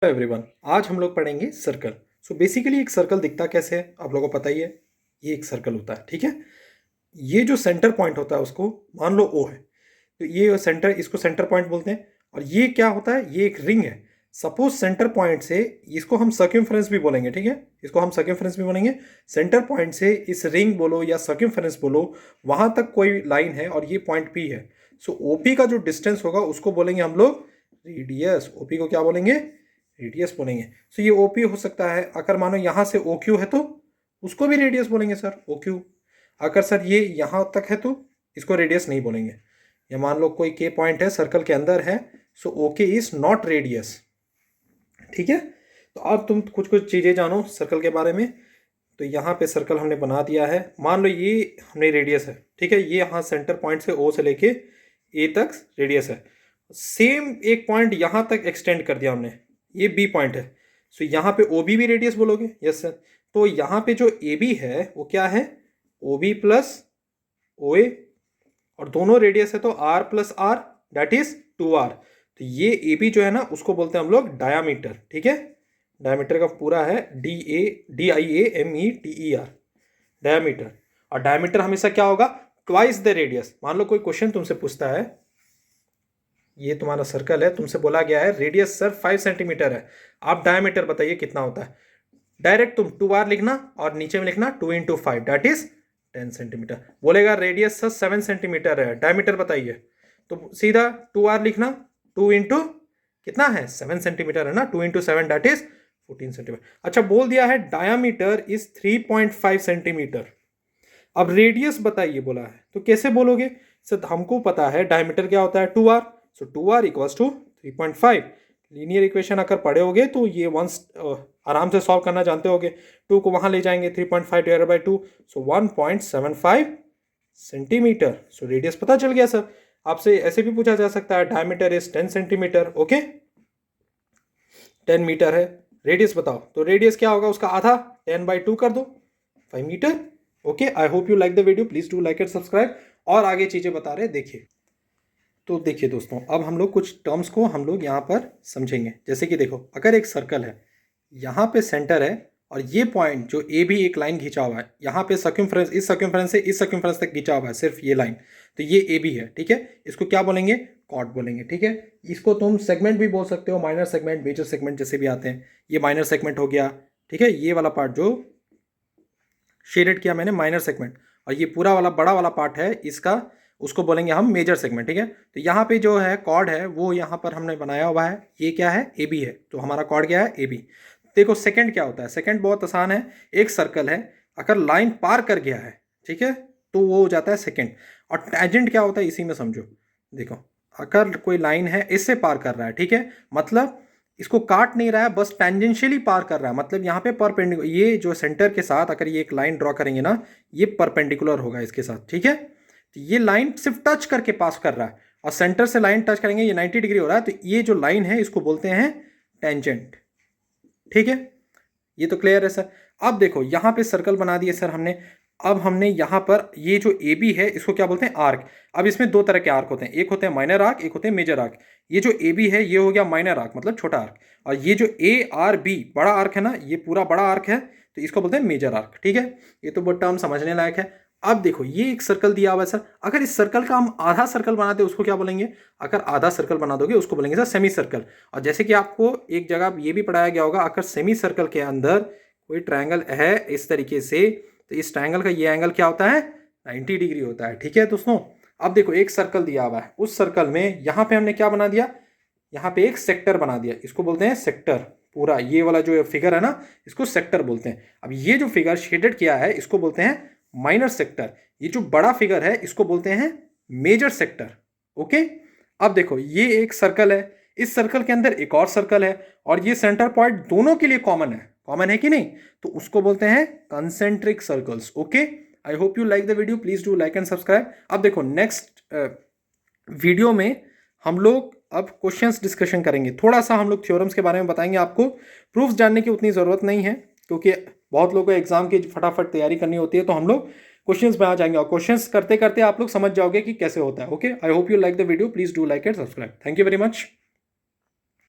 Everyone, आज हम लोग पढ़ेंगे सर्कल। सो बेसिकली एक सर्कल दिखता कैसे है आप लोगों को पता ही है। ये एक सर्कल होता है, ठीक है। ये जो सेंटर पॉइंट होता है उसको मान लो ओ है, तो ये सेंटर, इसको सेंटर पॉइंट बोलते हैं। और ये क्या होता है, ये एक रिंग है। सपोज सेंटर पॉइंट से, इसको हम सर्कमफ्रेंस भी बोलेंगे, ठीक है, इसको हम सर्कमफ्रेंस भी बोलेंगे। सेंटर पॉइंट से इस रिंग बोलो या सर्कमफ्रेंस बोलो, वहां तक कोई लाइन है और ये पॉइंट पी है। सो ओपी का जो डिस्टेंस होगा उसको बोलेंगे हम लोग रेडियस। ओपी को क्या बोलेंगे, रेडियस बोलेंगे। सो ये ओपी हो सकता है। अगर मानो यहाँ से ओ क्यू है तो उसको भी रेडियस बोलेंगे सर, ओ क्यू। अगर सर ये यहाँ तक है तो इसको रेडियस नहीं बोलेंगे। या मान लो कोई के पॉइंट है सर्कल के अंदर है, so okay is not radius, ठीक है। तो अब तुम कुछ कुछ चीज़ें जानो सर्कल के बारे में। तो यहाँ पे सर्कल हमने बना दिया है। मान लो ये हमने रेडियस है, ठीक है। ये यहाँ सेंटर पॉइंट से ओ से लेके ए तक रेडियस है। सेम एक पॉइंट यहाँ तक एक्सटेंड कर दिया हमने, ये बी पॉइंट है। सो यहाँ पे ओ बी भी रेडियस बोलोगे, यस सर। तो यहाँ पे जो ए बी है वो क्या है, ओ बी प्लस ओ ए, और दोनों रेडियस है तो R plus R, that is 2r। तो ये ए बी जो है ना उसको बोलते हैं हम लोग डायामीटर, ठीक है। डायमीटर का पूरा है DIAMETER, डायमीटर। और डायमीटर हमेशा क्या होगा, ट्वाइस द रेडियस। मान लो कोई क्वेश्चन तुमसे पूछता है, ये तुम्हारा सर्कल है, तुमसे बोला गया है रेडियस सर 5 सेंटीमीटर है, आप डायमीटर बताइए कितना होता है। डायरेक्ट तुम 2r लिखना और नीचे में लिखना 2 × 5 दैट इज 10 सेंटीमीटर। बोलेगा रेडियस सर 7 सेंटीमीटर है, डायमीटर बताइए, तो सीधा 2r लिखना, 2 × कितना है 7 सेंटीमीटर है ना, 2 × 7 दैट इज 14 सेंटीमीटर। अच्छा, बोल दिया है डायामीटर इज 3.5 सेंटीमीटर। अब रेडियस बताइए बोला है, तो कैसे बोलोगे सर, हमको पता है डायमीटर क्या होता है 2r, so 2r equals to 3.5। Linear equation अगर पढ़े होगे तो ये वंस आराम से सॉल्व करना जानते होगे। 2 को वहां ले जाएंगे, 3.5 divided by 2, so 1.75 centimetre. So radius पता चल गया सर। आपसे ऐसे भी पूछा जा सकता है diameter is 10 centimetre, okay 10 metre है, रेडियस बताओ। तो रेडियस क्या होगा उसका आधा, 10/2 कर दो, 5 metre. Okay, I hope you like the video, please do like and subscribe. और आगे चीजें बता रहे देखिए। तो देखिए दोस्तों, अब हम लोग कुछ टर्म्स को हम लोग यहाँ पर समझेंगे। जैसे कि देखो, अगर एक सर्कल है, यहाँ पे सेंटर है और ये पॉइंट जो ए भी एक लाइन खींचा हुआ है, यहाँ पे सर्कमफ्रेंस, इस सर्कमफ्रेंस से इस सर्कमफ्रेंस तक खींचा हुआ है सिर्फ ये लाइन, तो ये ए बी है, ठीक है। इसको क्या बोलेंगे, कॉर्ड बोलेंगे, ठीक है। इसको तुम सेगमेंट भी बोल सकते हो, माइनर सेगमेंट, मेजर सेगमेंट जैसे भी आते हैं। ये माइनर सेगमेंट हो गया, ठीक है। ये वाला पार्ट जो शेडेड किया मैंने माइनर सेगमेंट, और ये पूरा वाला बड़ा वाला पार्ट है इसका, उसको बोलेंगे हम मेजर सेगमेंट, ठीक है। तो यहाँ पे जो है कॉर्ड है वो यहाँ पर हमने बनाया हुआ है, ये क्या है, ए बी है, तो हमारा कॉर्ड क्या है, ए बी। देखो सेकंड क्या होता है, सेकंड बहुत आसान है। एक सर्कल है, अगर लाइन पार कर गया है, ठीक है, तो वो हो जाता है सेकंड। और टैजेंट क्या होता है इसी में समझो। देखो, अगर कोई लाइन है इससे पार कर रहा है, ठीक है, मतलब इसको काट नहीं रहा है, बस टेंजेंशियली पार कर रहा है, मतलब यहाँ पे परपेंडिकुलर, ये जो सेंटर के साथ अगर ये एक लाइन ड्रॉ करेंगे ना, ये परपेंडिकुलर होगा इसके साथ, ठीक है। तो ये लाइन सिर्फ टच करके पास कर रहा है, और सेंटर से लाइन टच करेंगे, ये 90 डिग्री हो रहा है, तो ये जो लाइन है इसको बोलते हैं टेंजेंट, ठीक है। ये तो क्लियर है सर। अब देखो यहाँ पे सर्कल बना दिए सर हमने। अब हमने यहाँ पर ये जो ए बी है इसको क्या बोलते हैं, आर्क। अब इसमें दो तरह के आर्क होते हैं, एक होते हैं माइनर आर्क, एक होते हैं मेजर आर्क। ये जो ए बी है ये हो गया माइनर आर्क, मतलब छोटा आर्क। और ये जो ए आर बी बड़ा आर्क है ना, ये पूरा बड़ा आर्क है, तो इसको बोलते हैं मेजर आर्क, ठीक है। ये तो बहुत टर्म समझने लायक है। अब देखो, ये एक सर्कल दिया हुआ है सर, अगर इस सर्कल का हम आधा सर्कल बनाते उसको क्या बोलेंगे, अगर आधा सर्कल बना दोगे उसको बोलेंगे सर सेमी सर्कल। और जैसे कि आपको एक जगह ये भी पढ़ाया गया होगा, अगर सेमी सर्कल के अंदर कोई ट्रायंगल है इस तरीके से, तो इस ट्रायंगल का ये एंगल क्या होता है, 90 डिग्री होता है, ठीक है दोस्तों। अब देखो, एक सर्कल दिया हुआ है, उस सर्कल में यहाँ पे हमने क्या बना दिया, यहाँ पे एक सेक्टर बना दिया, इसको बोलते हैं सेक्टर। पूरा ये वाला जो फिगर है ना, इसको सेक्टर बोलते हैं। अब ये जो फिगर शेडेड किया है इसको बोलते हैं माइनर सेक्टर। ये जो बड़ा फिगर है इसको बोलते हैं मेजर सेक्टर, ओके। अब देखो, ये एक सर्कल है, इस सर्कल के अंदर एक और सर्कल है, और ये सेंटर पॉइंट दोनों के लिए कॉमन है, कॉमन है कि नहीं, तो उसको बोलते हैं concentric circles, okay. I hope you like the video, please do like and subscribe. अब देखो, नेक्स्ट वीडियो में हम लोग अब क्वेश्चंस डिस्कशन करेंगे, थोड़ा सा हम लोग थ्योरम्स के बारे में बताएंगे। आपको प्रूफ्स जानने की उतनी ज़रूरत नहीं है, क्योंकि बहुत लोगों को एग्जाम की फटाफट तैयारी करनी होती है, तो हम लोग क्वेश्चंस में आ जाएंगे, और क्वेश्चंस करते करते आप लोग समझ जाओगे कि कैसे होता है, okay. I hope you like the video, please do like and subscribe. Thank you very much.